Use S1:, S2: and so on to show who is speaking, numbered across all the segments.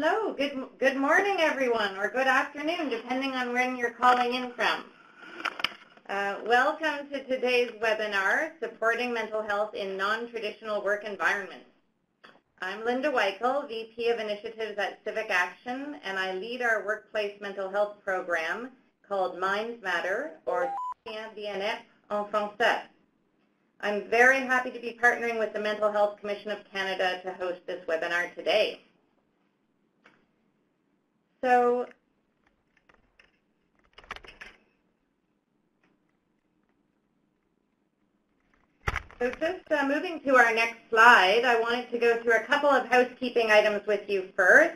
S1: Hello, good morning everyone, or good afternoon, depending on when you're calling in from. Welcome to today's webinar, Supporting Mental Health in Non-Traditional Work Environments. I'm Linda Weichel, VP of Initiatives at Civic Action, and I lead our workplace mental health program called Matter, or Kpmg en français. I'm very happy to be partnering with the Mental Health Commission of Canada to host this webinar today. So just moving to our next slide, I wanted to go through a couple of housekeeping items with you first.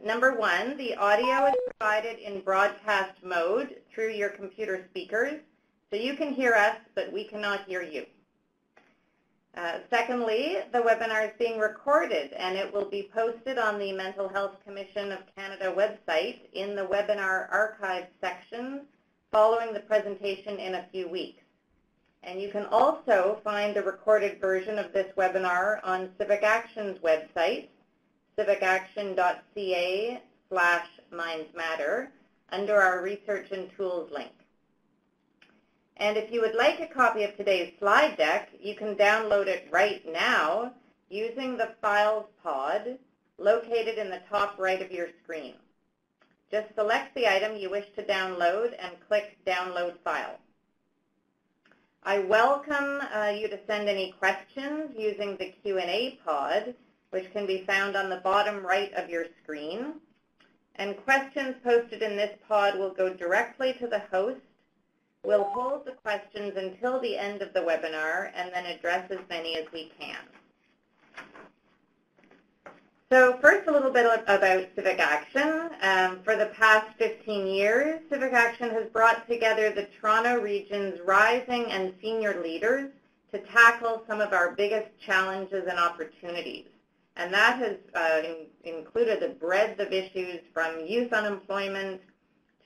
S1: Number one, the audio is provided in broadcast mode through your computer speakers, so you can hear us, but we cannot hear you. Secondly, the webinar is being recorded and it will be posted on the Mental Health Commission of Canada website in the webinar archive section following the presentation in a few weeks. And you can also find the recorded version of this webinar on Civic Action's website, civicaction.ca/mindsmatter, under our Research and Tools link. And if you would like a copy of today's slide deck, you can download it right now using the Files pod located in the top right of your screen. Just select the item you wish to download and click Download File. I welcome you to send any questions using the Q&A pod, which can be found on the bottom right of your screen. And questions posted in this pod will go directly to the host. We'll hold the questions until the end of the webinar and then address as many as we can. So first, a little bit about Civic Action. For the past 15 years, Civic Action has brought together the Toronto region's rising and senior leaders to tackle some of our biggest challenges and opportunities. And that has included the breadth of issues from youth unemployment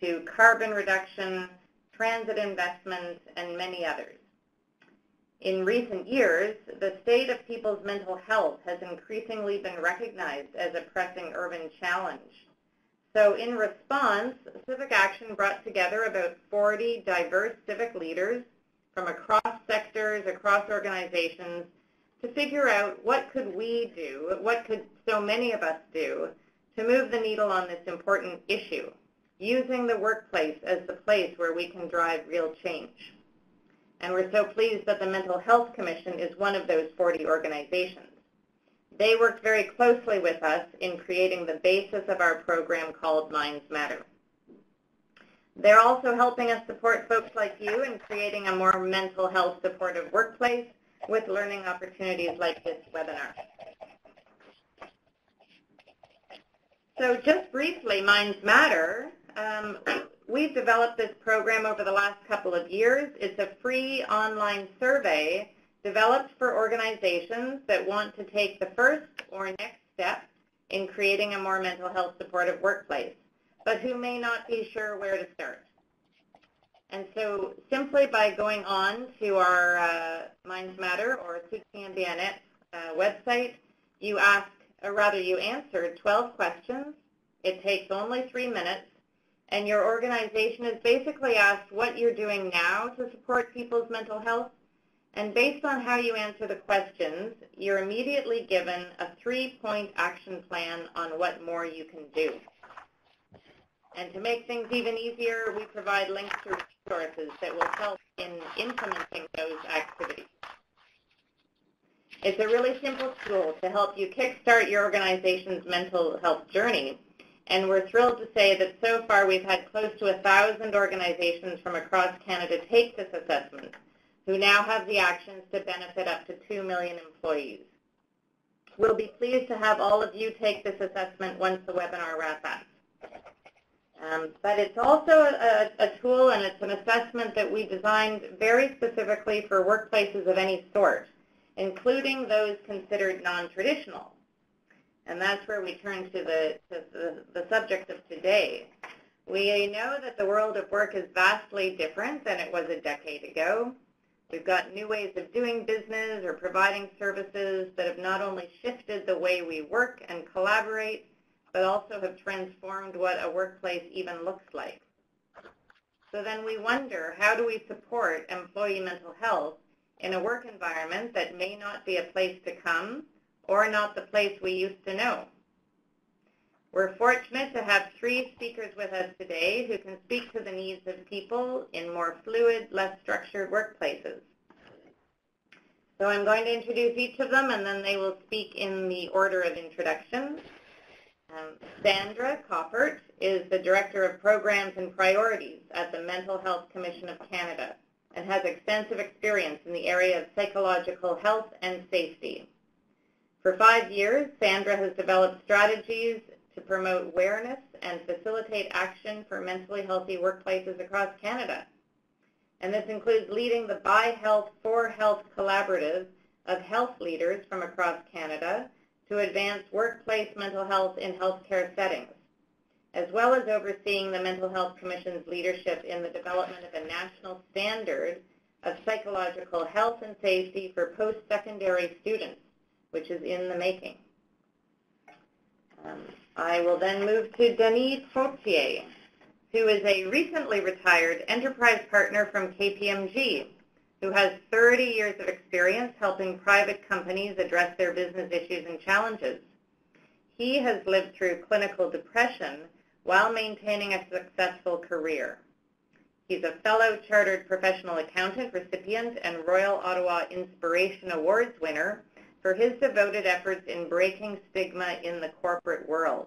S1: to carbon reduction, transit investments, and many others. In recent years, the state of people's mental health has increasingly been recognized as a pressing urban challenge. So in response, Civic Action brought together about 40 diverse civic leaders from across sectors, across organizations, to figure out what could we do, what could so many of us do to move the needle on this important issue, using the workplace as the place where we can drive real change. And we're so pleased that the Mental Health Commission is one of those 40 organizations. They worked very closely with us in creating the basis of our program called Minds Matter. They're also helping us support folks like you in creating a more mental health supportive workplace with learning opportunities like this webinar. So just briefly, Minds Matter. We've developed this program over the last couple of years. It's a free online survey developed for organizations that want to take the first or next step in creating a more mental health supportive workplace, but who may not be sure where to start. And so simply by going on to our Minds Matter or Kpmg website, you answered 12 questions. It takes only 3 minutes. And your organization is basically asked what you're doing now to support people's mental health. And based on how you answer the questions, you're immediately given a 3-point action plan on what more you can do. And to make things even easier, we provide links to resources that will help in implementing those activities. It's a really simple tool to help you kickstart your organization's mental health journey. And we're thrilled to say that so far we've had close to 1,000 organizations from across Canada take this assessment, who now have the actions to benefit up to 2 million employees. We'll be pleased to have all of you take this assessment once the webinar wraps up. But it's also a tool and it's an assessment that we designed very specifically for workplaces of any sort, including those considered non-traditional. And that's where we turn to the subject of today. We know that the world of work is vastly different than it was a decade ago. We've got new ways of doing business or providing services that have not only shifted the way we work and collaborate, but also have transformed what a workplace even looks like. So then we wonder, how do we support employee mental health in a work environment that may not be a place to come or not the place we used to know? We're fortunate to have 3 speakers with us today who can speak to the needs of people in more fluid, less structured workplaces. So I'm going to introduce each of them, and then they will speak in the order of introduction. Sandra Coppert is the Director of Programs and Priorities at the Mental Health Commission of Canada and has extensive experience in the area of psychological health and safety. For 5 years, Sandra has developed strategies to promote awareness and facilitate action for mentally healthy workplaces across Canada. And this includes leading the By Health for Health collaborative of health leaders from across Canada to advance workplace mental health in healthcare settings, as well as overseeing the Mental Health Commission's leadership in the development of a national standard of psychological health and safety for post-secondary students, which is in the making. I will then move to Denise Potier, who is a recently retired enterprise partner from Kpmg, who has 30 years of experience helping private companies address their business issues and challenges. He has lived through clinical depression while maintaining a successful career. He's a fellow Chartered Professional Accountant recipient and Royal Ottawa Inspiration Awards winner for his devoted efforts in breaking stigma in the corporate world.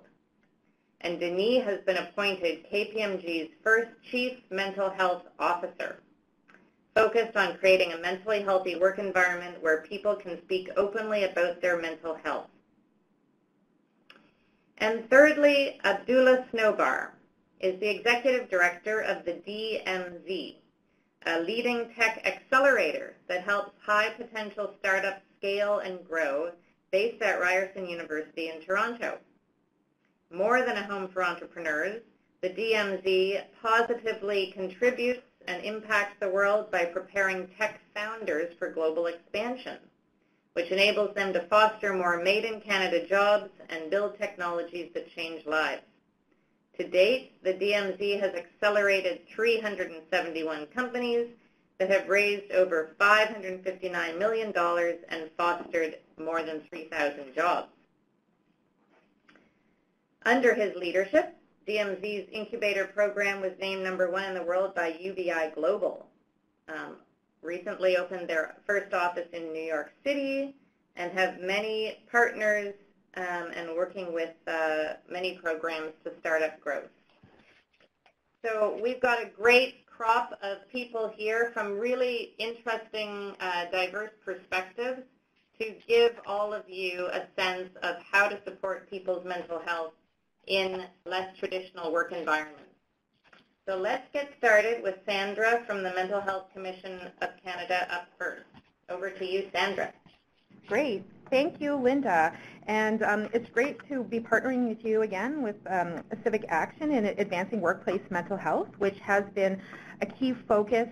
S1: And Denise has been appointed Kpmg's first Chief Mental Health Officer, focused on creating a mentally healthy work environment where people can speak openly about their mental health. And thirdly, Abdullah Snowbar is the Executive Director of the DMZ, a leading tech accelerator that helps high-potential startups scale and grow, based at Ryerson University in Toronto. More than a home for entrepreneurs, the DMZ positively contributes and impacts the world by preparing tech founders for global expansion, which enables them to foster more made-in-Canada jobs and build technologies that change lives. To date, the DMZ has accelerated 371 companies that have raised over $559 million and fostered more than 3,000 jobs. Under his leadership, DMZ's incubator program was named #1 in the world by UBI Global. Recently opened their first office in New York City and have many partners and working with many programs to start up growth. So we've got a great crop of people here from really interesting, diverse perspectives to give all of you a sense of how to support people's mental health in less traditional work environments. So let's get started with Sandra from the Mental Health Commission of Canada up first. Over to you, Sandra.
S2: Great. Thank you, Linda. And it's great to be partnering with you again with Civic Action in advancing workplace mental health, which has been a key focus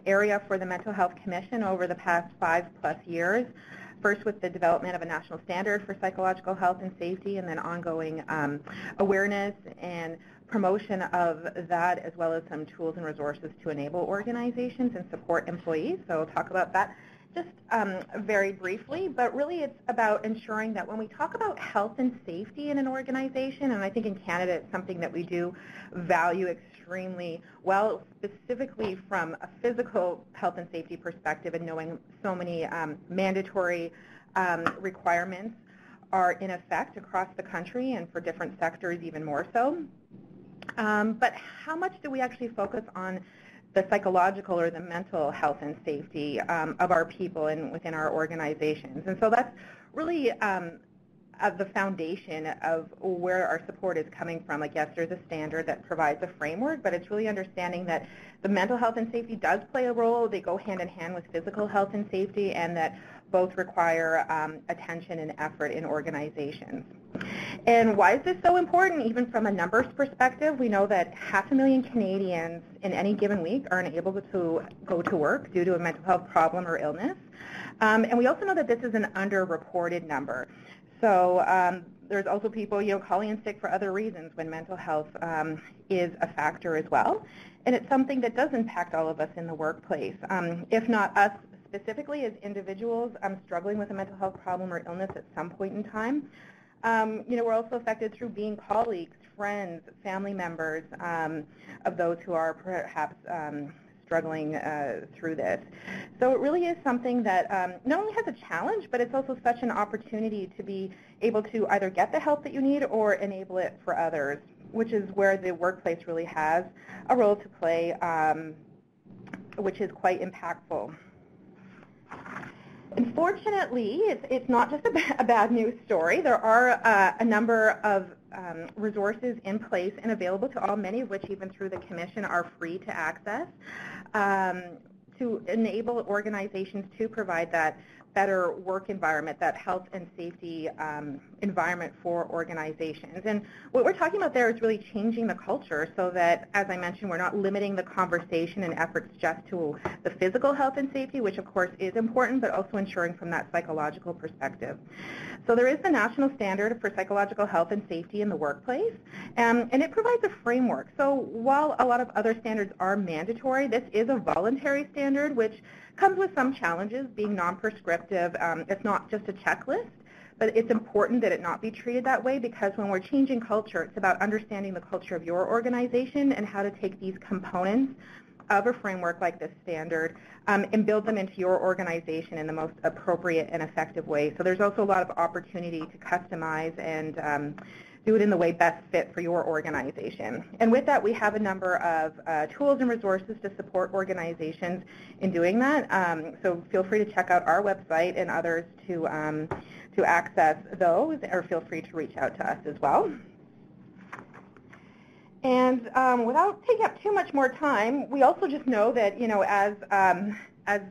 S2: area for the Mental Health Commission over the past 5+ years. First with the development of a national standard for psychological health and safety, and then ongoing awareness and promotion of that, as well as some tools and resources to enable organizations and support employees. So I'll talk about that just very briefly, but really it's about ensuring that when we talk about health and safety in an organization, and I think in Canada it's something that we do value extremely well, specifically from a physical health and safety perspective, and knowing so many mandatory requirements are in effect across the country and for different sectors even more so. But how much do we actually focus on the psychological or the mental health and safety of our people and within our organizations? And so that's really the foundation of where our support is coming from. Like, yes, there's a standard that provides a framework, but it's really understanding that the mental health and safety does play a role. They go hand in hand with physical health and safety, and that both require attention and effort in organizations. And why is this so important? Even from a numbers perspective, we know that 500,000 Canadians in any given week aren't able to go to work due to a mental health problem or illness. And we also know that this is an underreported number. So there's also people, calling in sick for other reasons when mental health is a factor as well. And it's something that does impact all of us in the workplace. If not us specifically as individuals struggling with a mental health problem or illness at some point in time, we're also affected through being colleagues, friends, family members of those who are perhaps struggling through this. So it really is something that not only has a challenge, but it's also such an opportunity to be able to either get the help that you need or enable it for others, which is where the workplace really has a role to play, which is quite impactful. Unfortunately, it's not just a bad news story. There are a number of resources in place and available to all, many of which even through the Commission are free to access, to enable organizations to provide that better work environment, that health and safety environment for organizations. And what we're talking about there is really changing the culture so that, as I mentioned, we're not limiting the conversation and efforts just to the physical health and safety, which of course is important, but also ensuring from that psychological perspective. So there is the National Standard for Psychological Health and Safety in the Workplace, and it provides a framework. So while a lot of other standards are mandatory, this is a voluntary standard, which comes with some challenges, being non-prescriptive. It's not just a checklist, but it's important that it not be treated that way, because when we're changing culture, it's about understanding the culture of your organization and how to take these components of a framework like this standard and build them into your organization in the most appropriate and effective way. So there's also a lot of opportunity to customize and do it in the way best fit for your organization. And with that, we have a number of tools and resources to support organizations in doing that. So feel free to check out our website and others to access those, or feel free to reach out to us as well. And without taking up too much more time, we also just know that, as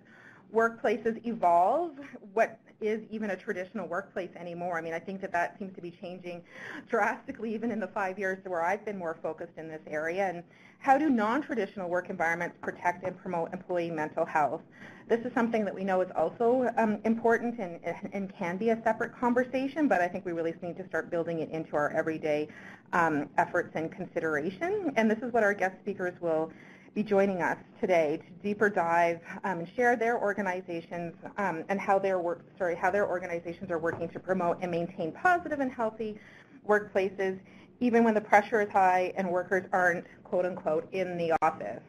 S2: workplaces evolve, what is even a traditional workplace anymore? I mean, I think that seems to be changing drastically even in the 5 years where I've been more focused in this area. And how do non-traditional work environments protect and promote employee mental health? This is something that we know is also important and can be a separate conversation, but I think we really need to start building it into our everyday efforts and consideration. And this is what our guest speakers will be joining us today to deeper dive and share their organizations and how their organizations are working to promote and maintain positive and healthy workplaces, even when the pressure is high and workers aren't, quote unquote, in the office.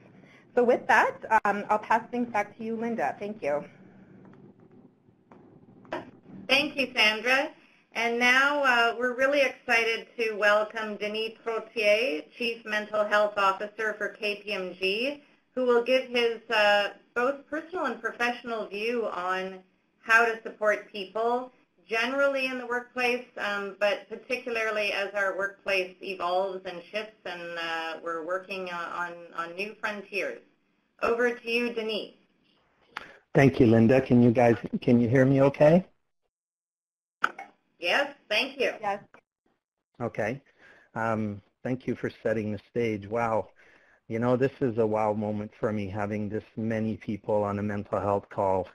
S2: So with that, I'll pass things back to you, Linda. Thank you.
S1: Thank you, Sandra. And now we're really excited to welcome Denise, Chief Mental Health Officer for Kpmg, who will give his both personal and professional view on how to support people generally in the workplace, but particularly as our workplace evolves and shifts and we're working on new frontiers. Over to you, Denise.
S3: Thank you, Linda. Can you hear me okay?
S1: Yes, thank you.
S2: Yes.
S3: Okay. Thank you for setting the stage. Wow. This is a wow moment for me, having this many people on a mental health call.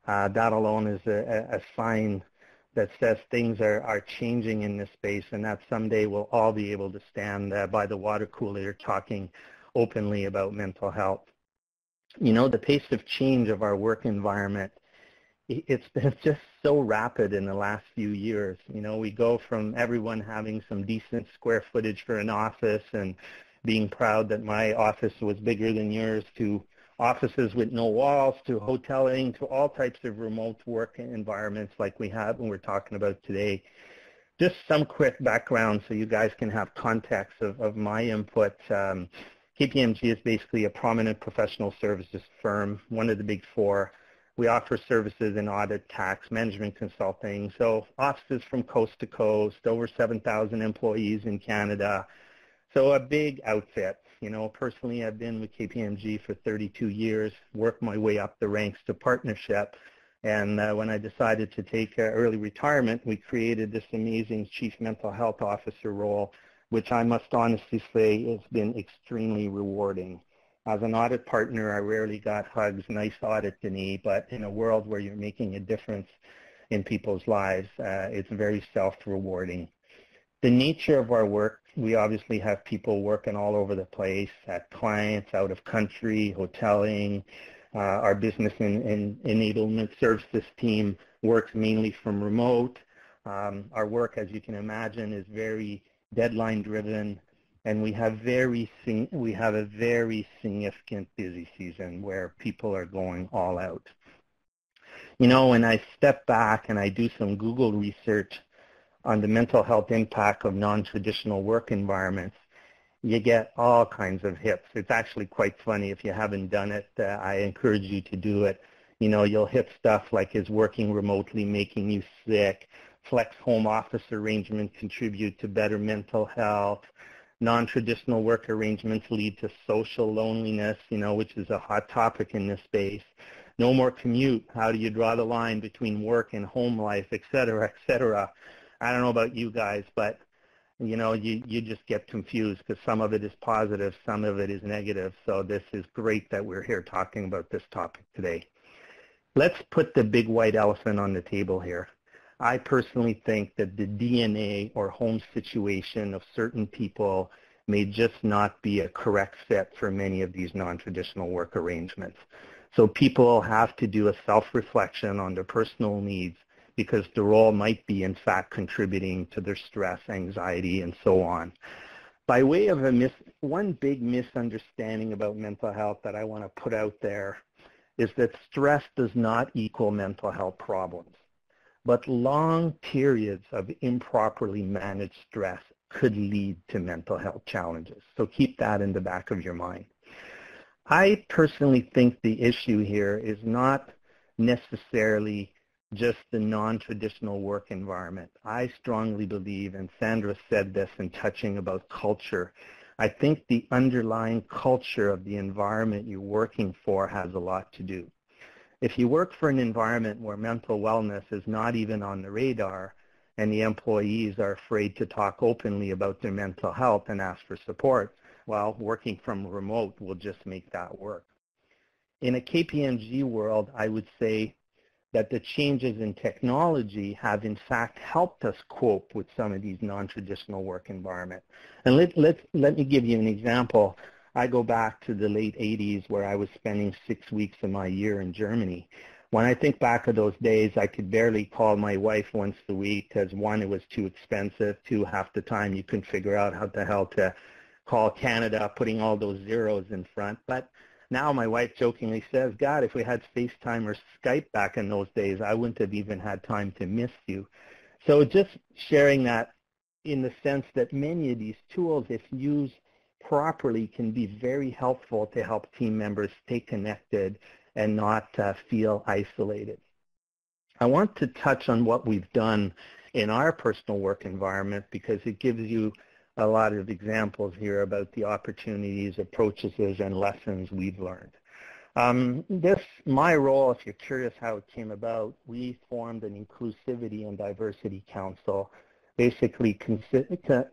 S3: That alone is a sign that says things are changing in this space, and that someday we'll all be able to stand by the water cooler talking openly about mental health. The pace of change of our work environment, it's been just so rapid in the last few years. We go from everyone having some decent square footage for an office and being proud that my office was bigger than yours, to offices with no walls, to hoteling, to all types of remote work environments like we have and we're talking about today. Just some quick background so you guys can have context of my input. Kpmg is basically a prominent professional services firm, one of the big four. We offer services in audit, tax, management consulting. So offices from coast to coast, over 7,000 employees in Canada. So a big outfit. Personally, I've been with Kpmg for 32 years, worked my way up the ranks to partnership. And when I decided to take early retirement, we created this amazing Chief Mental Health Officer role, which I must honestly say has been extremely rewarding. As an audit partner, I rarely got hugs, nice audit to me, but in a world where you're making a difference in people's lives, it's very self-rewarding. The nature of our work, we obviously have people working all over the place, at clients, out of country, hoteling. Our business and enablement services team works mainly from remote. Our work, as you can imagine, is very deadline driven, and we have a very significant busy season where people are going all out. You know, when I step back and I do some Google research on the mental health impact of non-traditional work environments, you get all kinds of hits. It's actually quite funny. If you haven't done it, I encourage you to do it. You know, you'll hit stuff like, is working remotely making you sick? Flex home office arrangements contribute to better mental health. Non-traditional work arrangements lead to social loneliness, you know, which is a hot topic in this space. No more commute. How do you draw the line between work and home life, et cetera, et cetera? I don't know about you guys, but you know, you just get confused because some of it is positive, some of it is negative. So this is great that we're here talking about this topic today. Let's put the big white elephant on the table here. I personally think that the DNA or home situation of certain people may just not be a correct fit for many of these non-traditional work arrangements. So people have to do a self-reflection on their personal needs, because the role might be, in fact, contributing to their stress, anxiety, and so on. By way of one big misunderstanding about mental health that I want to put out there is that stress does not equal mental health problems, but long periods of improperly managed stress could lead to mental health challenges. So keep that in the back of your mind. I personally think the issue here is not necessarily just the non-traditional work environment. I strongly believe, and Sandra said this in touching about culture, I think the underlying culture of the environment you're working for has a lot to do. If you work for an environment where mental wellness is not even on the radar and the employees are afraid to talk openly about their mental health and ask for support, well, working from remote will just make that work. In a Kpmg world, I would say that the changes in technology have in fact helped us cope with some of these non-traditional work environments. And let me give you an example. I go back to the late 80s where I was spending 6 weeks of my year in Germany. When I think back of those days, I could barely call my wife once a week because one, it was too expensive, two, half the time you couldn't figure out how the hell to call Canada, putting all those zeros in front. But now my wife jokingly says, God, if we had FaceTime or Skype back in those days, I wouldn't have even had time to miss you. So just sharing that in the sense that many of these tools, if used properly, can be very helpful to help team members stay connected and not feel isolated. I want to touch on what we've done in our personal work environment because it gives you a lot of examples here about the opportunities, approaches, and lessons we've learned. My role, if you're curious how it came about, we formed an inclusivity and diversity council, basically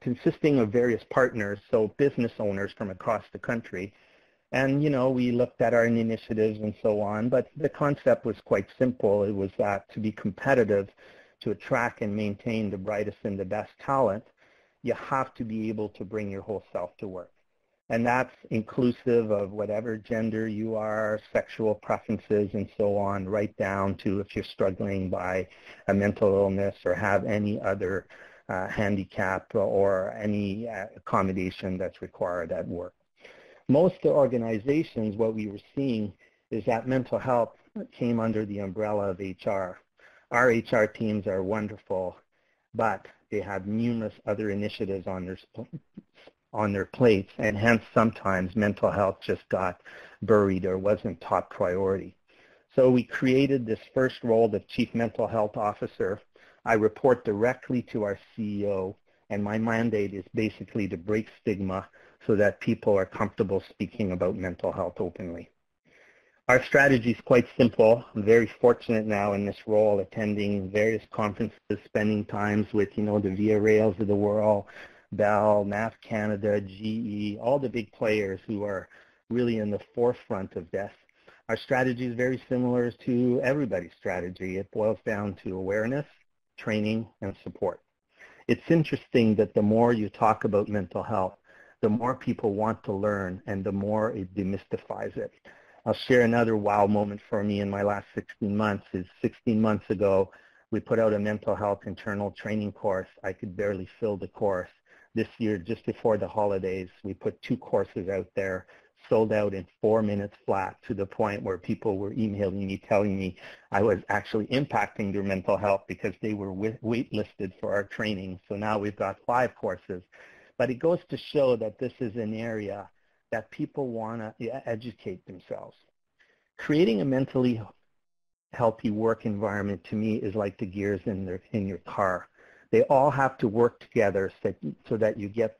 S3: consisting of various partners, so business owners from across the country. And, you know, we looked at our initiatives and so on, but the concept was quite simple. It was that to be competitive, to attract and maintain the brightest and the best talent, you have to be able to bring your whole self to work. And that's inclusive of whatever gender you are, sexual preferences, and so on, right down to if you're struggling by a mental illness or have any other handicap or any accommodation that's required at work. Most organizations, what we were seeing is that mental health came under the umbrella of HR. Our HR teams are wonderful, but they have numerous other initiatives on their plates, and hence sometimes mental health just got buried or wasn't top priority. So we created this first role, the Chief Mental Health Officer. I report directly to our CEO, and my mandate is basically to break stigma so that people are comfortable speaking about mental health openly. Our strategy is quite simple. I'm very fortunate now in this role, attending various conferences, spending times with, you know, the Via Rails of the world, Bell, NAF Canada, GE, all the big players who are really in the forefront of this. Our strategy is very similar to everybody's strategy. It boils down to awareness, training, and support. It's interesting that the more you talk about mental health, the more people want to learn and the more it demystifies it. I'll share another wow moment for me in my last 16 months is 16 months ago, we put out a mental health internal training course. I could barely fill the course. This year, just before the holidays, we put 2 courses out there, sold out in 4 minutes flat, to the point where people were emailing me telling me I was actually impacting their mental health because they were waitlisted for our training. So now we've got 5 courses. But it goes to show that this is an area that people want to educate themselves. Creating a mentally healthy work environment, to me, is like the gears in your car. They all have to work together so that you get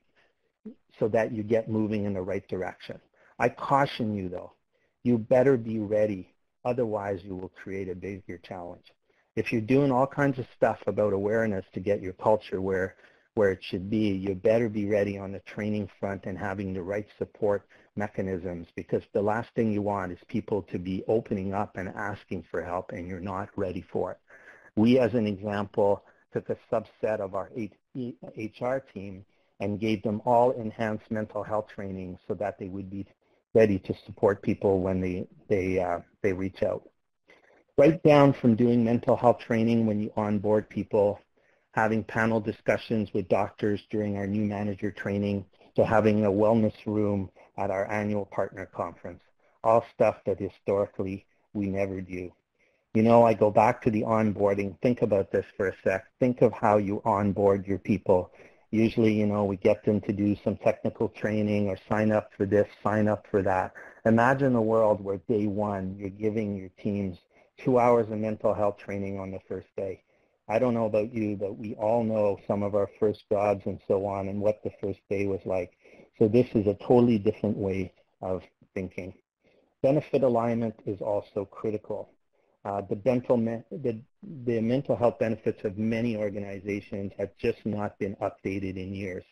S3: moving in the right direction. I caution you, though, you better be ready. Otherwise, you will create a bigger challenge. If you're doing all kinds of stuff about awareness to get your culture where it should be, you better be ready on the training front and having the right support mechanisms, because the last thing you want is people to be opening up and asking for help and you're not ready for it. We, as an example, took a subset of our HR team and gave them all enhanced mental health training so that they would be ready to support people when they reach out. Right down from doing mental health training when you onboard people, having panel discussions with doctors during our new manager training, to having a wellness room at our annual partner conference. All stuff that historically we never do. You know, I go back to the onboarding. Think about this for a sec. Think of how you onboard your people. Usually, you know, we get them to do some technical training or sign up for this, sign up for that. Imagine a world where day one, you're giving your teams 2 hours of mental health training on the first day. I don't know about you, but we all know some of our first jobs and so on and what the first day was like. So this is a totally different way of thinking. Benefit alignment is also critical. The mental health benefits of many organizations have just not been updated in years.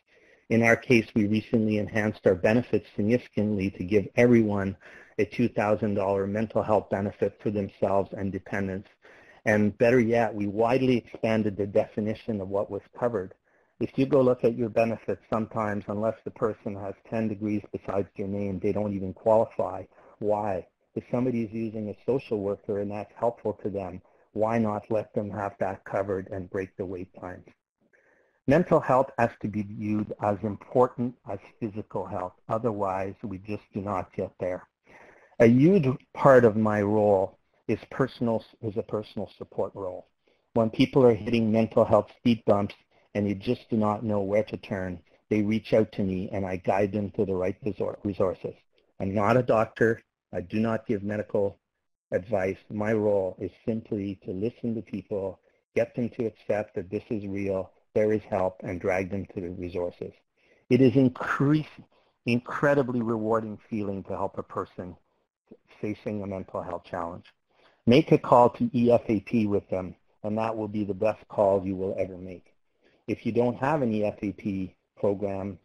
S3: In our case, we recently enhanced our benefits significantly to give everyone a $2,000 mental health benefit for themselves and dependents. And better yet, we widely expanded the definition of what was covered. If you go look at your benefits, sometimes, unless the person has 10 degrees besides their name, they don't even qualify. Why? If somebody's using a social worker and that's helpful to them, why not let them have that covered and break the wait times? Mental health has to be viewed as important as physical health. Otherwise, we just do not get there. A huge part of my role is a personal support role. When people are hitting mental health speed bumps and you just do not know where to turn, they reach out to me and I guide them to the right resources. I'm not a doctor. I do not give medical advice. My role is simply to listen to people, get them to accept that this is real, there is help, and drag them to the resources. It is incredibly rewarding feeling to help a person facing a mental health challenge. Make a call to EFAP with them, and that will be the best call you will ever make. If you don't have an EFAP program,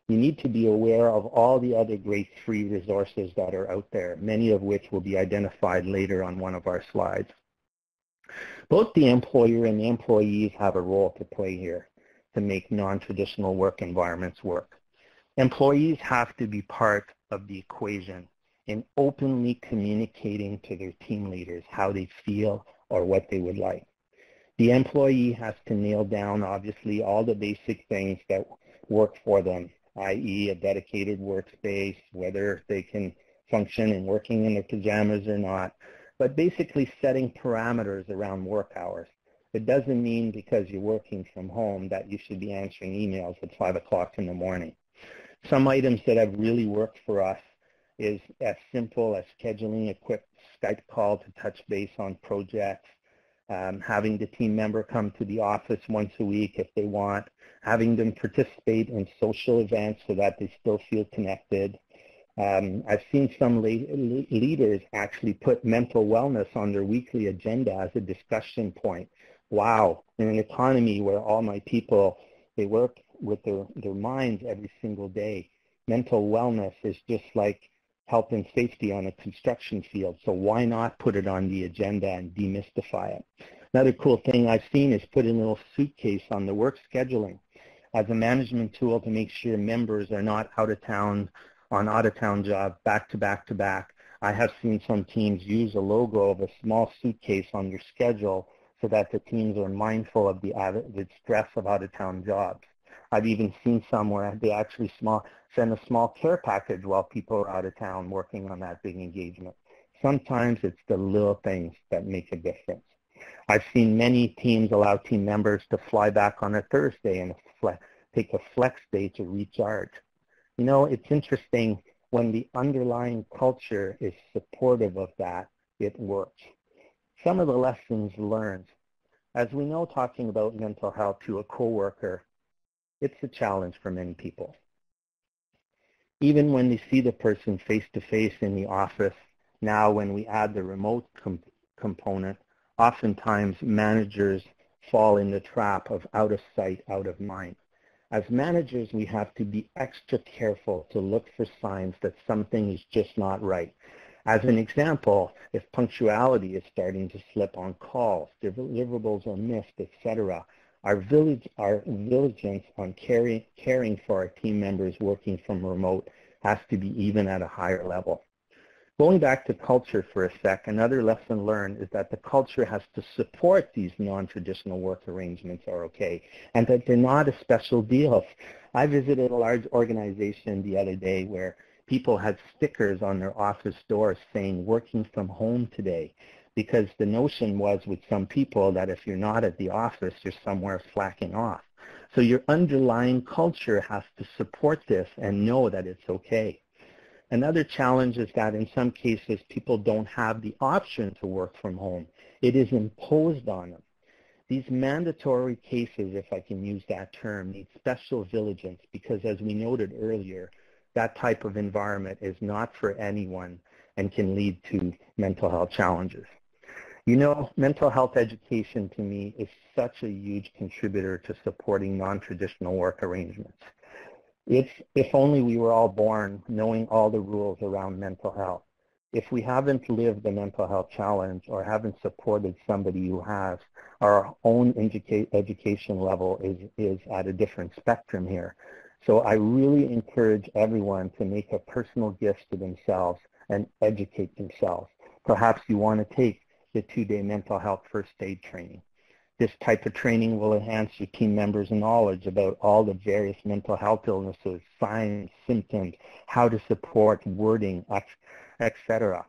S3: you need to be aware of all the other great free resources that are out there, many of which will be identified later on one of our slides. Both the employer and the employees have a role to play here to make non-traditional work environments work. Employees have to be part of the equation in openly communicating to their team leaders how they feel or what they would like. The employee has to nail down, obviously, all the basic things that work for them, i.e. a dedicated workspace, whether they can function in working in their pajamas or not, but basically setting parameters around work hours. It doesn't mean because you're working from home that you should be answering emails at 5 o'clock in the morning. Some items that have really worked for us is as simple as scheduling a quick Skype call to touch base on projects, having the team member come to the office once a week if they want, having them participate in social events so that they still feel connected. I've seen some leaders actually put mental wellness on their weekly agenda as a discussion point. Wow, in an economy where all my people, they work with their minds every single day, mental wellness is just like health and safety on a construction field. So why not put it on the agenda and demystify it? Another cool thing I've seen is put in a little suitcase on the work scheduling as a management tool to make sure members are not out of town on out-of-town jobs back to back to back. I have seen some teams use a logo of a small suitcase on their schedule so that the teams are mindful of the added stress of out-of-town jobs. I've even seen some where they actually send a small care package while people are out of town working on that big engagement. Sometimes it's the little things that make a difference. I've seen many teams allow team members to fly back on a Thursday and take a flex day to recharge. You know, it's interesting when the underlying culture is supportive of that, it works. Some of the lessons learned. As we know, talking about mental health to a coworker, it's a challenge for many people. Even when they see the person face-to-face in the office, now when we add the remote component, oftentimes managers fall in the trap of out of sight, out of mind. As managers, we have to be extra careful to look for signs that something is just not right. As an example, if punctuality is starting to slip on calls, deliverables are missed, etc., our diligence on caring for our team members working from remote has to be even at a higher level. Going back to culture for a sec, another lesson learned is that the culture has to support these non-traditional work arrangements are okay, and that they're not a special deal. I visited a large organization the other day where people had stickers on their office doors saying working from home today, because the notion was with some people that if you're not at the office, you're somewhere slacking off. So your underlying culture has to support this and know that it's okay. Another challenge is that in some cases, people don't have the option to work from home. It is imposed on them. These mandatory cases, if I can use that term, need special diligence because, as we noted earlier, that type of environment is not for anyone and can lead to mental health challenges. You know, mental health education to me is such a huge contributor to supporting non-traditional work arrangements. If only we were all born knowing all the rules around mental health. If we haven't lived the mental health challenge or haven't supported somebody who has, our own education level is at a different spectrum here. So I really encourage everyone to make a personal gift to themselves and educate themselves. Perhaps you want to take the 2-day mental health first aid training. This type of training will enhance your team members' knowledge about all the various mental health illnesses, signs, symptoms, how to support, wording, etc.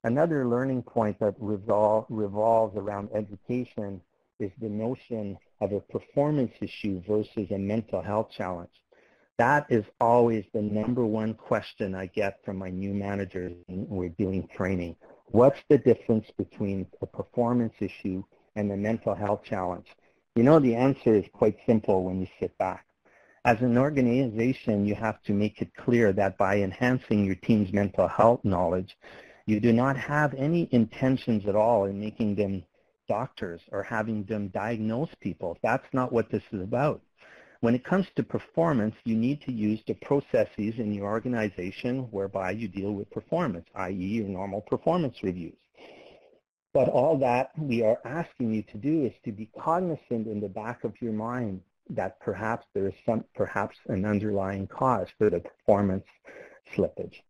S3: Another learning point that revolves around education is the notion of a performance issue versus a mental health challenge. That is always the number one question I get from my new managers when we're doing training. What's the difference between a performance issue and the mental health challenge? You know, the answer is quite simple when you sit back. As an organization, you have to make it clear that by enhancing your team's mental health knowledge, you do not have any intentions at all in making them doctors or having them diagnose people. That's not what this is about. When it comes to performance, you need to use the processes in your organization whereby you deal with performance, i.e. your normal performance reviews. But all that we are asking you to do is to be cognizant in the back of your mind that perhaps there is perhaps an underlying cause for the performance slippage.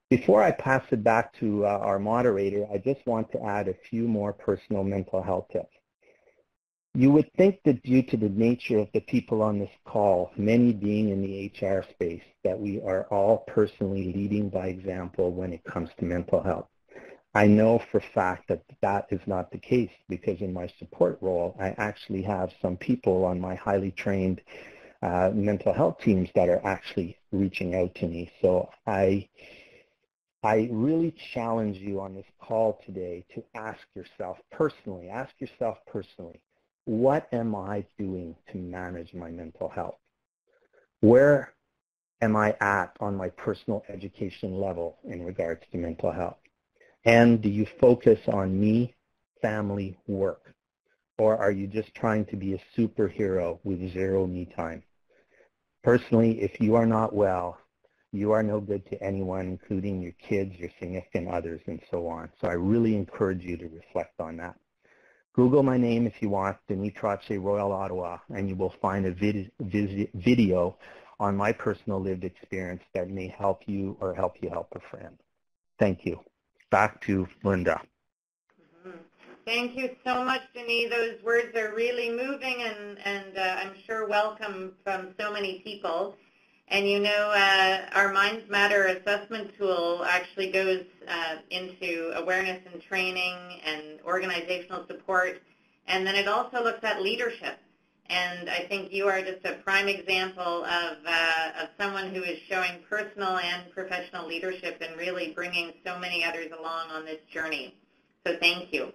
S3: Before I pass it back to our moderator, I just want to add a few more personal mental health tips. You would think that due to the nature of the people on this call, many being in the HR space, that we are all personally leading by example when it comes to mental health. I know for a fact that that is not the case because in my support role, I actually have some people on my highly trained mental health teams that are actually reaching out to me. So I really challenge you on this call today to ask yourself personally, what am I doing to manage my mental health? Where am I at on my personal education level in regards to mental health? And do you focus on me, family, work? Or are you just trying to be a superhero with zero me time? Personally, if you are not well, you are no good to anyone, including your kids, your significant others, and so on. So I really encourage you to reflect on that. Google my name if you want, Denis Trottier, Royal Ottawa, and you will find a video on my personal lived experience that may help you or help you help a friend. Thank you. Back to Linda.
S1: Thank you so much, Denis. Those words are really moving and I'm sure welcome from so many people. And you know, our Minds Matter assessment tool actually goes into awareness and training and organizational support, and then it also looks at leadership. And I think you are just a prime example of someone who is showing personal and professional leadership and really bringing so many others along on this journey. So thank you.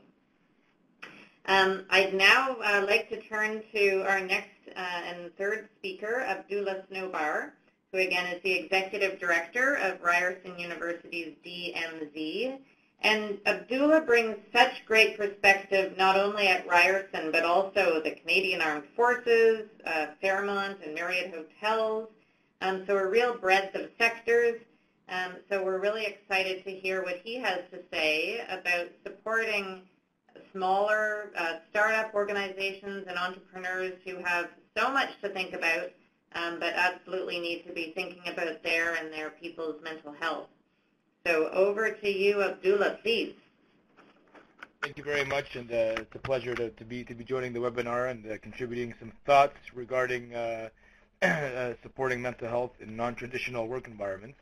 S1: I'd now like to turn to our next and third speaker, Abdullah Snowbar, who again is the Executive Director of Ryerson University's DMZ. And Abdullah brings such great perspective not only at Ryerson, but also the Canadian Armed Forces, Fairmont and Marriott Hotels, so a real breadth of sectors. So we're really excited to hear what he has to say about supporting smaller startup organizations and entrepreneurs who have so much to think about, but absolutely need to be thinking about their and their people's mental health. So over to you, Abdullah, please.
S4: Thank you very much, and it's a pleasure to be joining the webinar and contributing some thoughts regarding supporting mental health in non-traditional work environments.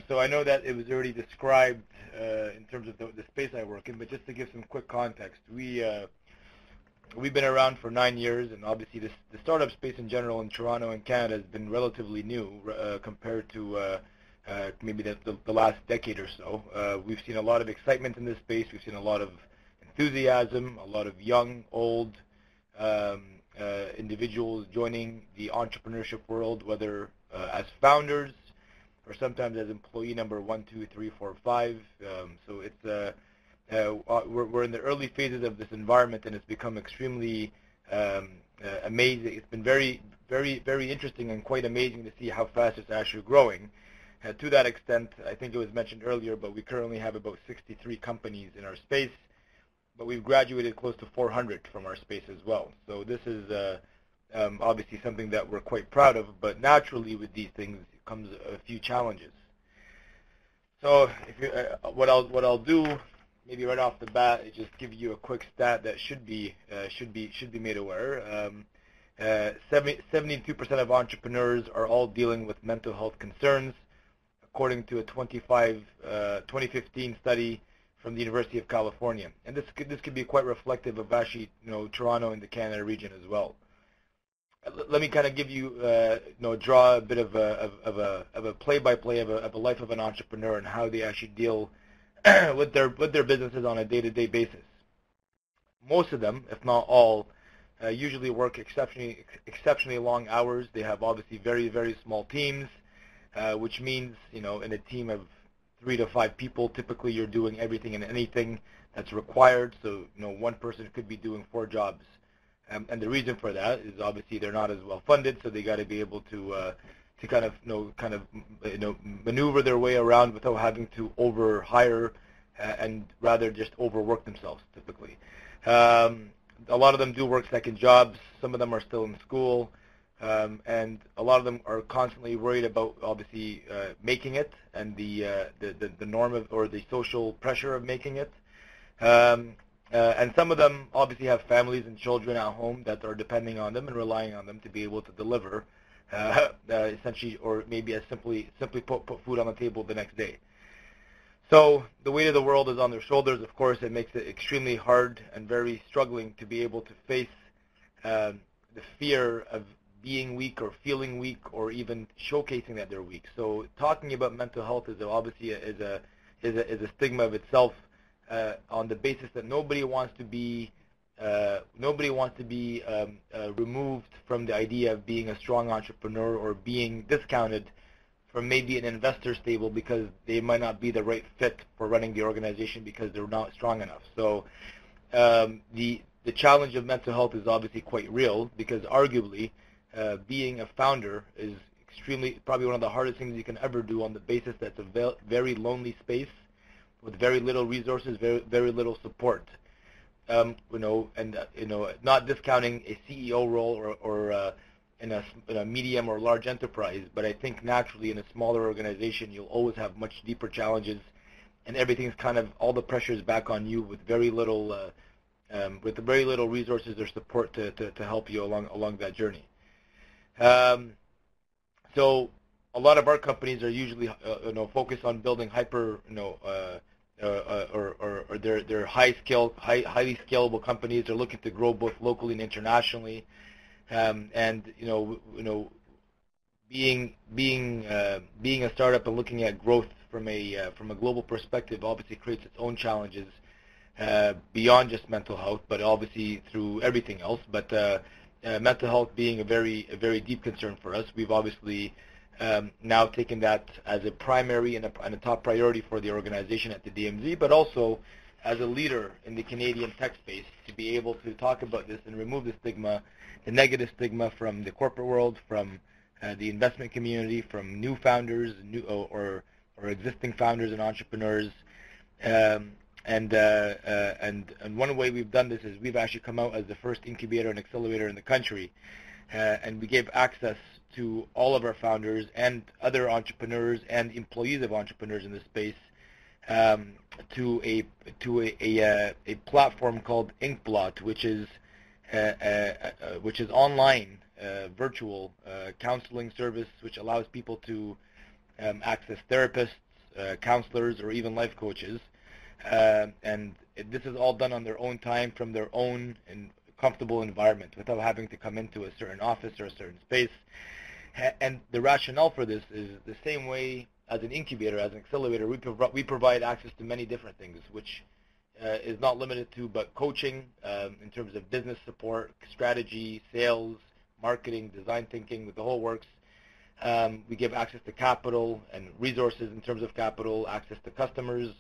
S4: So I know that it was already described in terms of the space I work in, but just to give some quick context, we've been around for 9 years, and obviously the startup space in general in Toronto and Canada has been relatively new compared to maybe the last decade or so. We've seen a lot of excitement in this space. We've seen a lot of enthusiasm, a lot of young, old individuals joining the entrepreneurship world, whether as founders or sometimes as employee number 1, 2, 3, 4, 5. So it's we're in the early phases of this environment, and it's become extremely amazing. It's been very, very, very interesting and quite amazing to see how fast it's actually growing. To that extent, I think it was mentioned earlier, but we currently have about 63 companies in our space, but we've graduated close to 400 from our space as well. So this is obviously something that we're quite proud of, but naturally with these things comes a few challenges. So if you, what I'll do, maybe right off the bat, is just give you a quick stat that should be made aware. 72% of entrepreneurs are all dealing with mental health concerns, according to a 2015 study from the University of California. And this could be quite reflective of actually, Toronto and the Canada region as well. Let me kind of give you, draw a bit of a play-by-play of a life of an entrepreneur and how they actually deal with their businesses on a day-to-day basis. Most of them, if not all, usually work exceptionally long hours. They have obviously very, very small teams, which means, in a team of 3 to 5 people, typically you're doing everything and anything that's required. So, one person could be doing 4 jobs. And the reason for that is obviously they're not as well funded, so they got to be able to kind of maneuver their way around without having to overhire and rather just overwork themselves typically. A lot of them do work second jobs. Some of them are still in school, and a lot of them are constantly worried about obviously making it and the norm of, or the social pressure of making it. And some of them obviously have families and children at home that are depending on them and relying on them to be able to deliver, essentially, or maybe as simply put food on the table the next day. So the weight of the world is on their shoulders. Of course, it makes it extremely hard and very struggling to be able to face the fear of being weak or feeling weak or even showcasing that they're weak. So talking about mental health is obviously is a stigma of itself. On the basis that nobody wants to be removed from the idea of being a strong entrepreneur or being discounted from maybe an investor's table because they might not be the right fit for running the organization because they're not strong enough. So the challenge of mental health is obviously quite real because arguably being a founder is probably one of the hardest things you can ever do on the basis that it's a very lonely space with very little resources, very little support. not discounting a CEO role or in a medium or large enterprise, but I think naturally in a smaller organization you'll always have much deeper challenges, and everything's kind of, all the pressure is back on you with very little resources or support to help you along that journey. So a lot of our companies are usually focused on building hyper or they're highly scalable companies. They're looking to grow both locally and internationally. And being a startup and looking at growth from a global perspective obviously creates its own challenges beyond just mental health, but obviously through everything else. But mental health being a very deep concern for us, we've obviously now taken that as a primary and a top priority for the organization at the DMZ, but also as a leader in the Canadian tech space to be able to talk about this and remove the stigma, the negative stigma from the corporate world, from the investment community, from new founders, or existing founders and entrepreneurs. And one way we've done this is we've actually come out as the first incubator and accelerator in the country, and we gave access to all of our founders and other entrepreneurs and employees of entrepreneurs in this space to a platform called Inkblot, which is online virtual counseling service, which allows people to access therapists, counselors, or even life coaches. And this is all done on their own time from their own and comfortable environment without having to come into a certain office or a certain space. And the rationale for this is the same way as an incubator, as an accelerator. We provide access to many different things, which is not limited to but coaching in terms of business support, strategy, sales, marketing, design thinking, with the whole works. We give access to capital and resources in terms of capital, access to customers,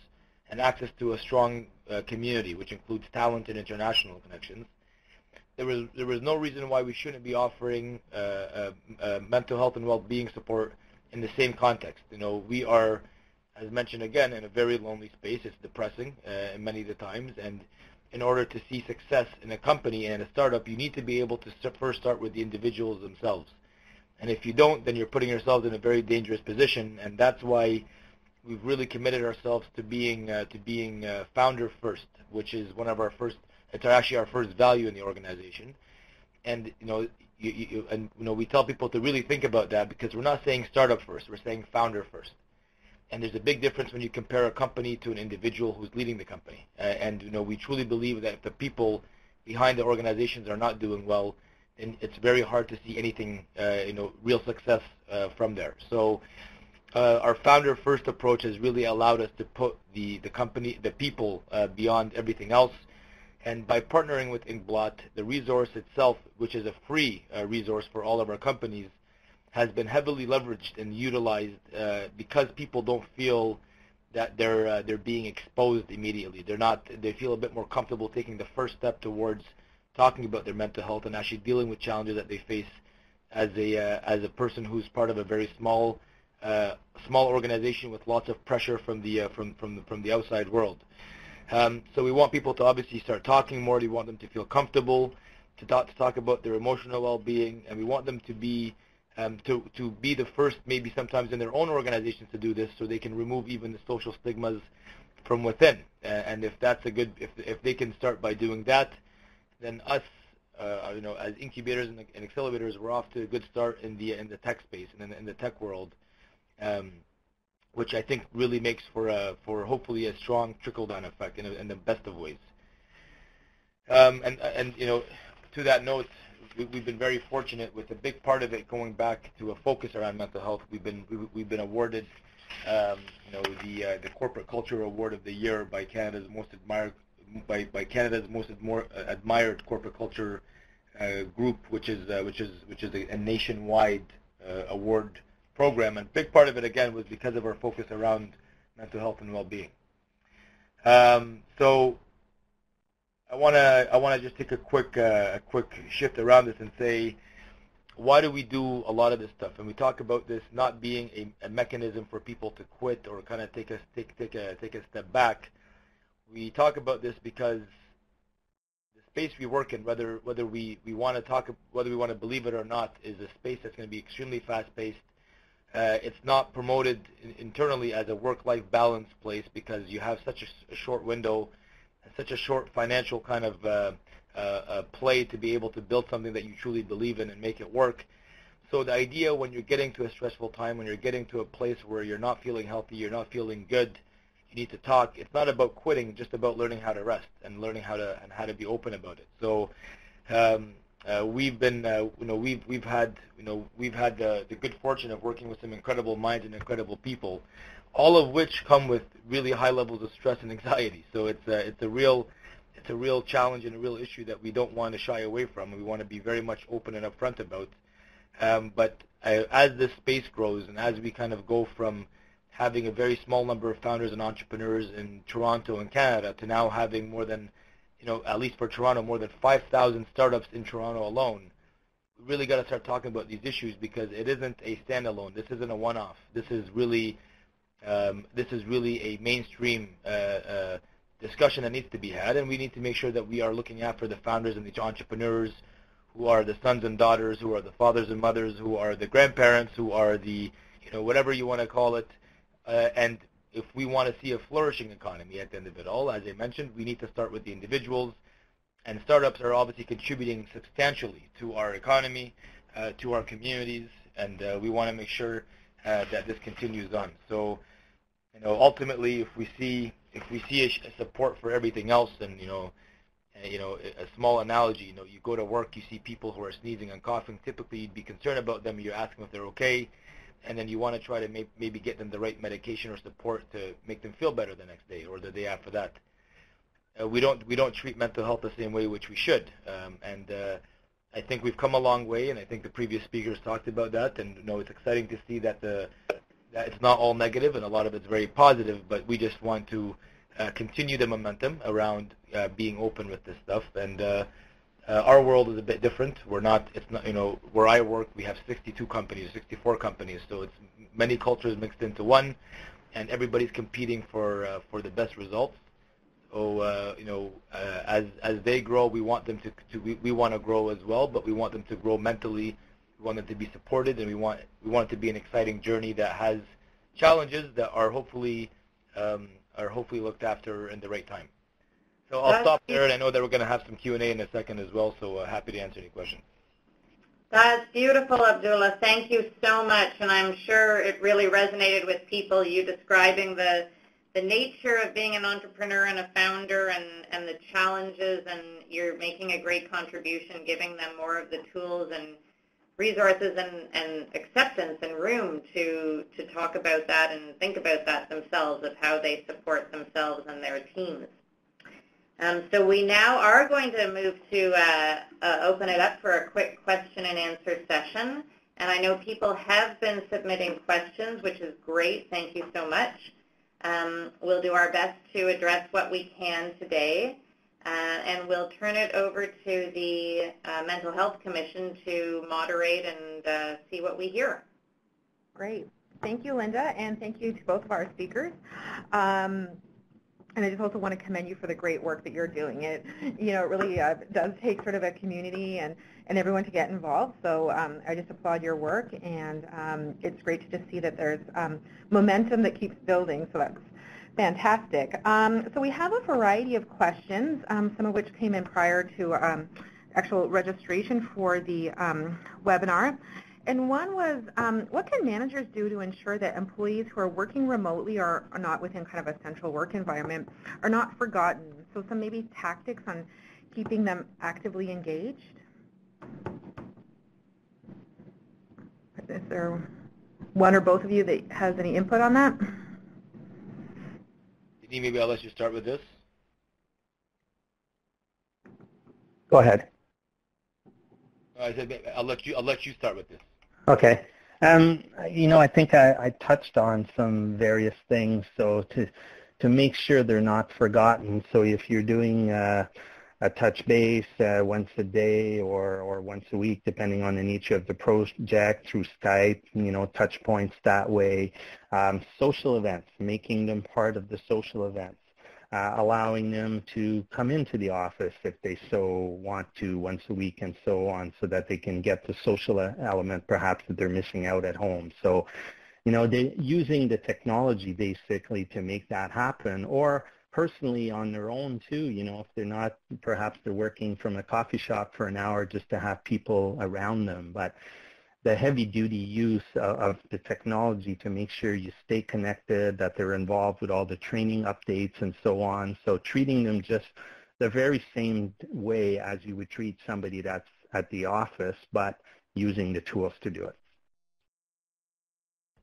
S4: and access to a strong community, which includes talent and international connections. There was no reason why we shouldn't be offering mental health and well-being support in the same context. We are, as mentioned again, in a very lonely space. It's depressing many of the times, and in order to see success in a company and a startup, you need to be able to first start with the individuals themselves. And if you don't, then you're putting yourselves in a very dangerous position, and that's why we've really committed ourselves to being founder first, which is one of our first. It's actually our first value in the organization. And we tell people to really think about that, because we're not saying startup first, we're saying founder first. And there's a big difference when you compare a company to an individual who's leading the company. And we truly believe that if the people behind the organizations are not doing well, then it's very hard to see anything, real success from there. So our founder first approach has really allowed us to put the company, the people beyond everything else. And by partnering with Inkblot, the resource itself, which is a free resource for all of our companies, has been heavily leveraged and utilized because people don't feel that they're being exposed immediately. They feel a bit more comfortable taking the first step towards talking about their mental health and actually dealing with challenges that they face as a person who's part of a very small organization with lots of pressure from the outside world. So we want people to obviously start talking more. We want them to feel comfortable to talk about their emotional well-being, and we want them to be the first, maybe sometimes in their own organizations, to do this, so they can remove even the social stigmas from within. And if that's if they can start by doing that, then us, as incubators and accelerators, we're off to a good start in the tech space and in the tech world. Which I think really makes for hopefully a strong trickle-down effect in the best of ways. And to that note, we've been very fortunate with a big part of it going back to a focus around mental health. We've been awarded the Corporate Culture Award of the Year by Canada's most admired corporate culture group, which is a nationwide award program, and a big part of it again was because of our focus around mental health and well-being. So I want to just take a quick shift around this and say, why do we do a lot of this stuff? And we talk about this not being a mechanism for people to quit or kind of take a step back. We talk about this because space we work in, whether we want to believe it or not, is a space that's going to be extremely fast-paced. It's not promoted internally as a work-life balance place because you have such a short window, such a short financial kind of play to be able to build something that you truly believe in and make it work. So the idea when you're getting to a stressful time, when you're getting to a place where you're not feeling healthy, you're not feeling good, you need to talk. It's not about quitting, just about learning how to rest and learning how to be open about it. So we've been, we've had the good fortune of working with some incredible minds and incredible people, all of which come with really high levels of stress and anxiety. So it's a real challenge and a real issue that we don't want to shy away from. We want to be very much open and upfront about. But as this space grows and as we kind of go from having a very small number of founders and entrepreneurs in Toronto and Canada to now having more than, at least for Toronto, more than 5,000 startups in Toronto alone, we really got to start talking about these issues because it isn't a standalone. This isn't a one-off. This is really a mainstream discussion that needs to be had, and we need to make sure that we are looking after the founders and the entrepreneurs who are the sons and daughters, who are the fathers and mothers, who are the grandparents, who are the, whatever you want to call it. And if we want to see a flourishing economy at the end of it all, as I mentioned, we need to start with the individuals. And startups are obviously contributing substantially to our economy, to our communities, and we want to make sure that this continues on. So, ultimately, if we see a support for everything else, then a small analogy, you go to work, you see people who are sneezing and coughing. Typically, you'd be concerned about them. You ask them if they're okay, and then you want to try to maybe get them the right medication or support to make them feel better the next day or the day after that. We don't treat mental health the same way which we should, and I think we've come a long way, and I think the previous speakers talked about that, and it's exciting to see that that it's not all negative and a lot of it's very positive, but we just want to continue the momentum around being open with this stuff. And our world is a bit different. It's not, where I work, we have 62 companies, 64 companies, so it's many cultures mixed into one, and everybody's competing for the best results. So, as they grow, we want them we want to grow as well, but we want them to grow mentally. We want them to be supported, and we want it to be an exciting journey that has challenges that are hopefully looked after in the right time. So I'll stop there, and I know that we're going to have some Q&A in a second as well, so happy to answer any questions.
S1: That's beautiful, Abdullah. Thank you so much, and I'm sure it really resonated with people, you describing the nature of being an entrepreneur and a founder and the challenges, and you're making a great contribution, giving them more of the tools and resources and acceptance and room to talk about that and think about that themselves, of how they support themselves and their teams. So we now are going to move to open it up for a quick question and answer session. And I know people have been submitting questions, which is great. Thank you so much. We'll do our best to address what we can today. And we'll turn it over to the Mental Health Commission to moderate and see what we hear.
S2: Great. Thank you, Linda, and thank you to both of our speakers. And I just also want to commend you for the great work that you're doing. It really does take sort of a community and everyone to get involved. So I just applaud your work, and it's great to just see that there's momentum that keeps building. So that's fantastic. So we have a variety of questions, some of which came in prior to actual registration for the webinar. And one was, what can managers do to ensure that employees who are working remotely or are not within kind of a central work environment are not forgotten? So some maybe tactics on keeping them actively engaged. Is there one or both of you that has any input on that?
S4: Denise, maybe I'll let you start with this.
S3: Go ahead.
S4: I said I'll let you start with this.
S3: Okay. I think I touched on some various things. So to make sure they're not forgotten. So if you're doing a touch base once a day or once a week, depending on the nature of the project, through Skype, touch points that way. Social events, making them part of the social events. allowing them to come into the office if they so want to once a week and so on, so that they can get the social element perhaps that they're missing out at home. So, using the technology basically to make that happen, or personally on their own too, if they're not, perhaps they're working from a coffee shop for an hour just to have people around them. But the heavy-duty use of the technology to make sure you stay connected, that they're involved with all the training updates and so on. So treating them just the very same way as you would treat somebody that's at the office, but using the tools to do it.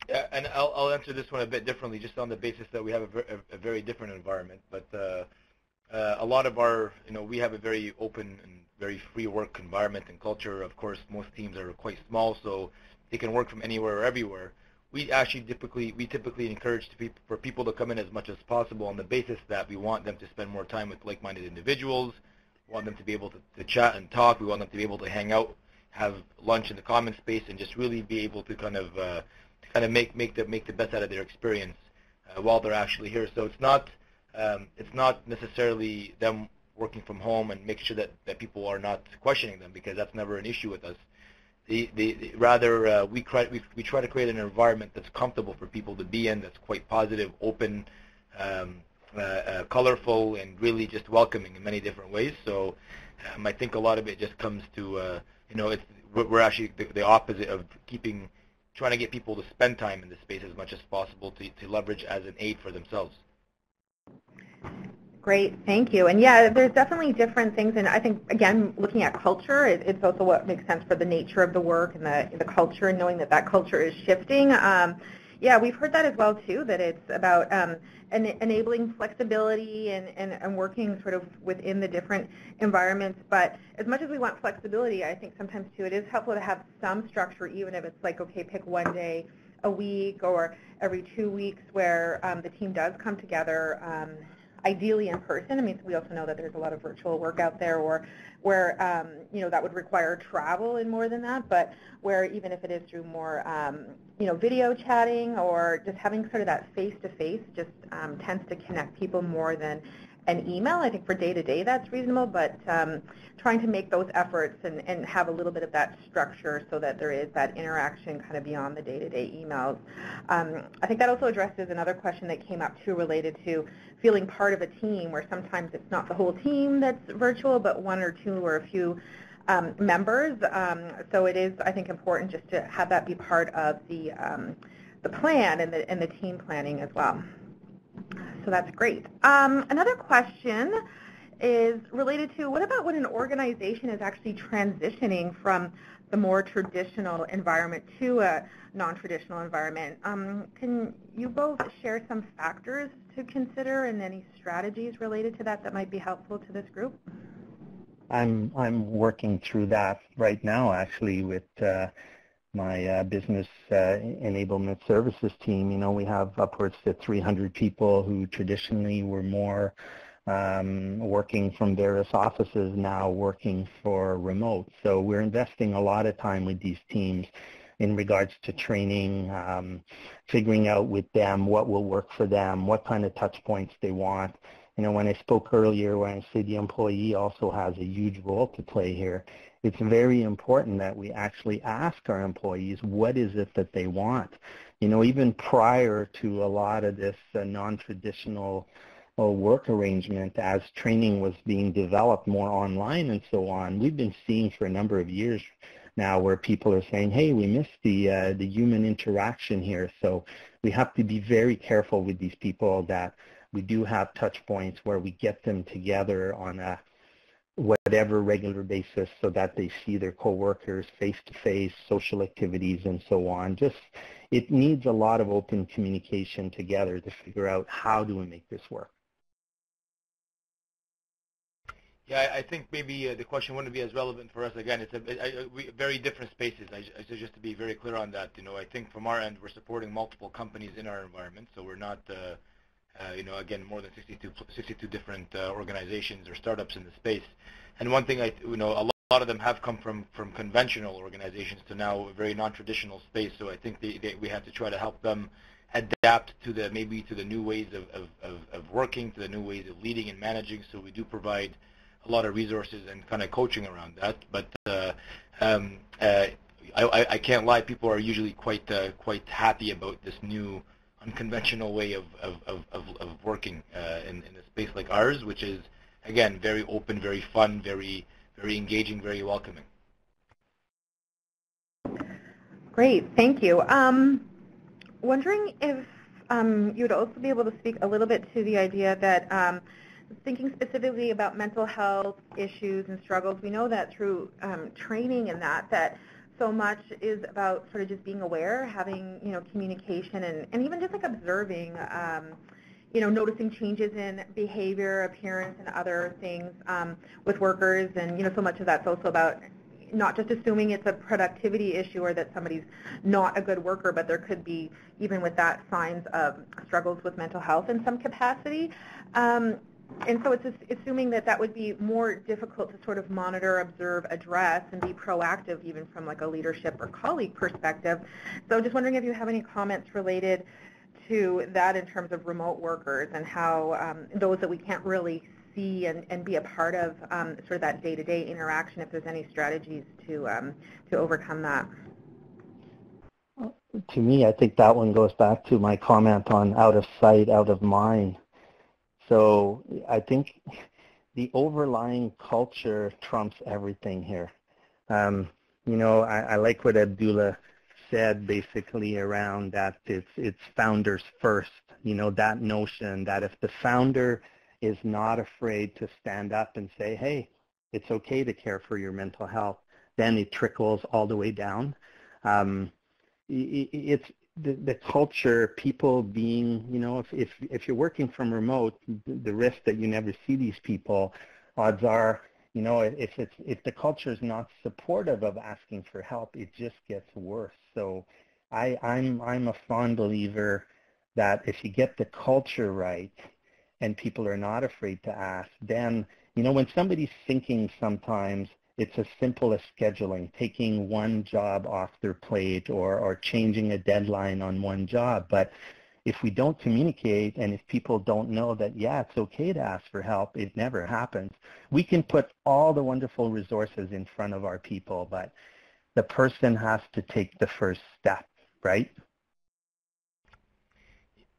S4: Yeah, and I'll answer this one a bit differently, just on the basis that we have a very different environment. But a lot of our, we have a very open and very free work environment and culture. Of course, most teams are quite small, so they can work from anywhere or everywhere. We typically encourage for people to come in as much as possible on the basis that we want them to spend more time with like-minded individuals. We want them to be able to chat and talk. We want them to be able to hang out, have lunch in the common space, and just really be able to kind of make the best out of their experience while they're actually here. So it's not necessarily them working from home and make sure that people are not questioning them, because that's never an issue with us. Rather, we try to create an environment that's comfortable for people to be in, that's quite positive, open, colorful, and really just welcoming in many different ways. So I think a lot of it just comes to, we're actually the opposite of trying to get people to spend time in the space as much as possible to leverage as an aid for themselves.
S2: Great, thank you. And yeah, there's definitely different things, and I think, again, looking at culture, it's also what makes sense for the nature of the work and the culture, and knowing that culture is shifting. Yeah, we've heard that as well, too, that it's about enabling flexibility and working sort of within the different environments. But as much as we want flexibility, I think sometimes, too, it is helpful to have some structure, even if it's like, okay, pick one day a week or every 2 weeks where the team does come together, ideally in person. I mean, we also know that there's a lot of virtual work out there, or where that would require travel and more than that, but where even if it is through more video chatting or just having sort of that face-to-face just tends to connect people more than an email. I think for day-to-day that's reasonable, but trying to make those efforts and have a little bit of that structure so that there is that interaction kind of beyond the day-to-day emails. I think that also addresses another question that came up too, related to feeling part of a team, where sometimes it's not the whole team that's virtual, but one or two or a few members. So it is, I think, important just to have that be part of the plan and the team planning as well. So that's great. Another question is related to, what about when an organization is actually transitioning from the more traditional environment to a non-traditional environment? Can you both share some factors to consider and any strategies related to that might be helpful to this group?
S3: I'm working through that right now, actually, with my business enablement services team. We have upwards to 300 people who traditionally were more working from various offices, now working for remote. So we're investing a lot of time with these teams in regards to training, figuring out with them what will work for them, what kind of touch points they want. When I spoke earlier, when I said the employee also has a huge role to play here, it's very important that we actually ask our employees what is it that they want. Even prior to a lot of this non-traditional work arrangement, as training was being developed more online and so on, we've been seeing for a number of years now where people are saying, hey, we miss the human interaction here. So we have to be very careful with these people that we do have touch points where we get them together on a whatever regular basis so that they see their coworkers face-to-face, social activities, and so on. It needs a lot of open communication together to figure out how do we make this work.
S4: Yeah, I think maybe the question wouldn't be as relevant for us. Again, it's very different spaces. Just to be very clear on that, I think from our end, we're supporting multiple companies in our environment, so we're not again, more than 62 different organizations or startups in the space. And one thing, a lot of them have come from conventional organizations to now a very non-traditional space. So I think we have to try to help them adapt to the new ways of working, to the new ways of leading and managing. So we do provide a lot of resources and kind of coaching around that. But I can't lie, people are usually quite happy about this new unconventional way of working in a space like ours, which is, again, very open, very fun, very engaging, very welcoming.
S2: Great, thank you. Wondering if you would also be able to speak a little bit to the idea that thinking specifically about mental health issues and struggles, we know that through training and that so much is about sort of just being aware, having, communication, and even just like observing, noticing changes in behavior, appearance, and other things with workers. And, so much of that's also about not just assuming it's a productivity issue or that somebody's not a good worker, but there could be, even with that, signs of struggles with mental health in some capacity. And so it's just assuming that would be more difficult to sort of monitor, observe, address, and be proactive even from like a leadership or colleague perspective. So just wondering if you have any comments related to that in terms of remote workers and how those that we can't really see and be a part of sort of that day-to-day interaction, if there's any strategies to overcome that.
S3: To me, I think that one goes back to my comment on out of sight, out of mind. So I think the overlying culture trumps everything here. I like what Abdullah said basically around that it's founders first, that notion that if the founder is not afraid to stand up and say, hey, it's okay to care for your mental health, then it trickles all the way down. It's the culture, people being, if you're working from remote, the risk that you never see these people, odds are, if the culture is not supportive of asking for help, it just gets worse. So I'm a fond believer that if you get the culture right and people are not afraid to ask, then, when somebody's thinking sometimes, it's as simple as scheduling, taking one job off their plate or changing a deadline on one job. But if we don't communicate and if people don't know that, yeah, it's okay to ask for help, it never happens. We can put all the wonderful resources in front of our people, but the person has to take the first step, right?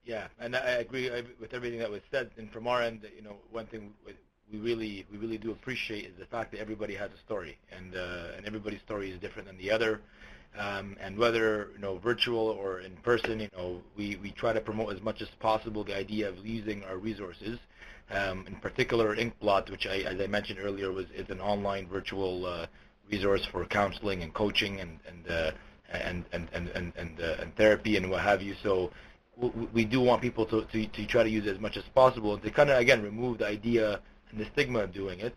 S4: Yeah, and I agree with everything that was said. And from our end, one thing we really do appreciate is the fact that everybody has a story, and everybody's story is different than the other. And whether virtual or in person, we try to promote as much as possible the idea of using our resources. In particular, Inkblot, which as I mentioned earlier, is an online virtual resource for counseling and coaching and therapy and what have you. So we do want people to try to use it as much as possible and to kind of, again, remove the idea and the stigma of doing it.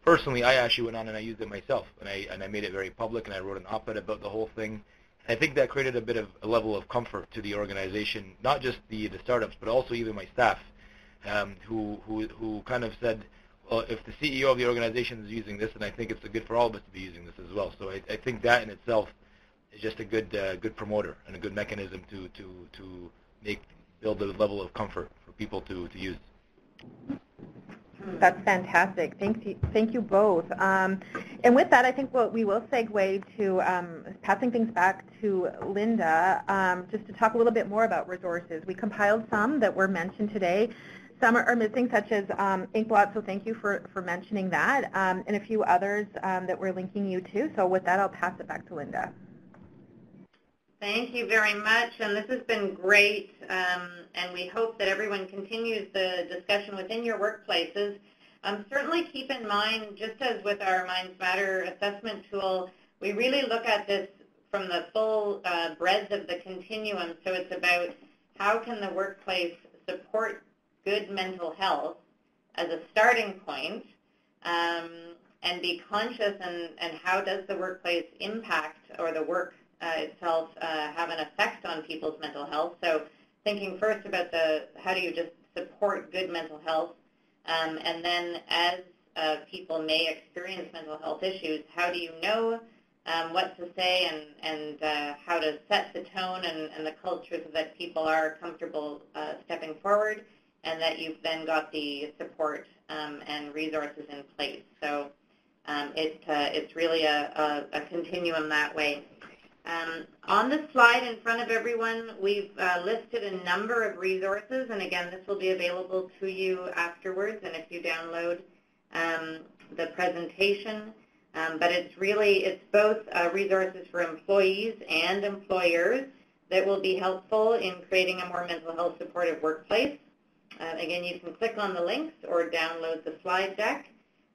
S4: Personally, I actually went on and I used it myself, and I made it very public, and I wrote an op-ed about the whole thing. And I think that created a bit of a level of comfort to the organization, not just the startups, but also even my staff, who kind of said, well, if the CEO of the organization is using this, then I think it's good for all of us to be using this as well. So I think that in itself is just a good promoter and a good mechanism to build a level of comfort for people to use.
S2: That's fantastic. Thank you both. And with that, I think we will segue to passing things back to Linda, just to talk a little bit more about resources. We compiled some that were mentioned today. Some are missing, such as Inkblot, so thank you for mentioning that, and a few others that we're linking you to. So with that, I'll pass it back to Linda.
S1: Thank you very much, and this has been great, and we hope that everyone continues the discussion within your workplaces. Certainly keep in mind, just as with our Minds Matter assessment tool, we really look at this from the full breadth of the continuum. So it's about how can the workplace support good mental health as a starting point, and be conscious and how does the workplace impact or the work itself have an effect on people's mental health. So thinking first about how do you just support good mental health, and then as people may experience mental health issues, how do you know what to say and how to set the tone and the culture so that people are comfortable stepping forward, and that you've then got the support and resources in place. So it's really a continuum that way. On the slide in front of everyone, we've listed a number of resources, and again, this will be available to you afterwards, and if you download the presentation. But it's both resources for employees and employers that will be helpful in creating a more mental health supportive workplace. Again, you can click on the links or download the slide deck.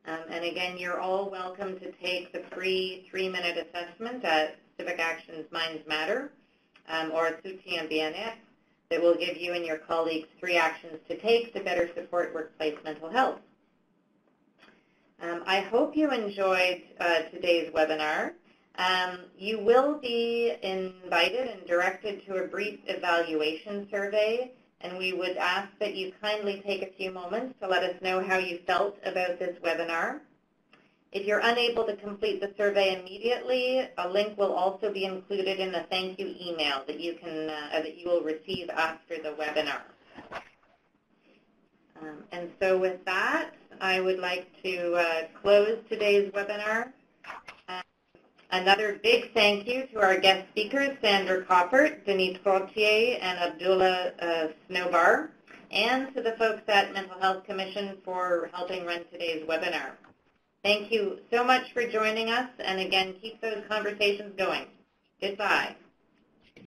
S1: And again, you're all welcome to take the free 3-minute assessment at Civic Action's Minds Matter or Soutien Bien-être that will give you and your colleagues 3 actions to take to better support workplace mental health. I hope you enjoyed today's webinar. You will be invited and directed to a brief evaluation survey, and we would ask that you kindly take a few moments to let us know how you felt about this webinar. If you're unable to complete the survey immediately, a link will also be included in the thank you email that you will receive after the webinar. And so with that, I would like to close today's webinar. Another big thank you to our guest speakers, Sandra Coppert, Denise Gauthier, and Abdullah Snowbar, and to the folks at Mental Health Commission for helping run today's webinar. Thank you so much for joining us, and again, keep those conversations going. Goodbye.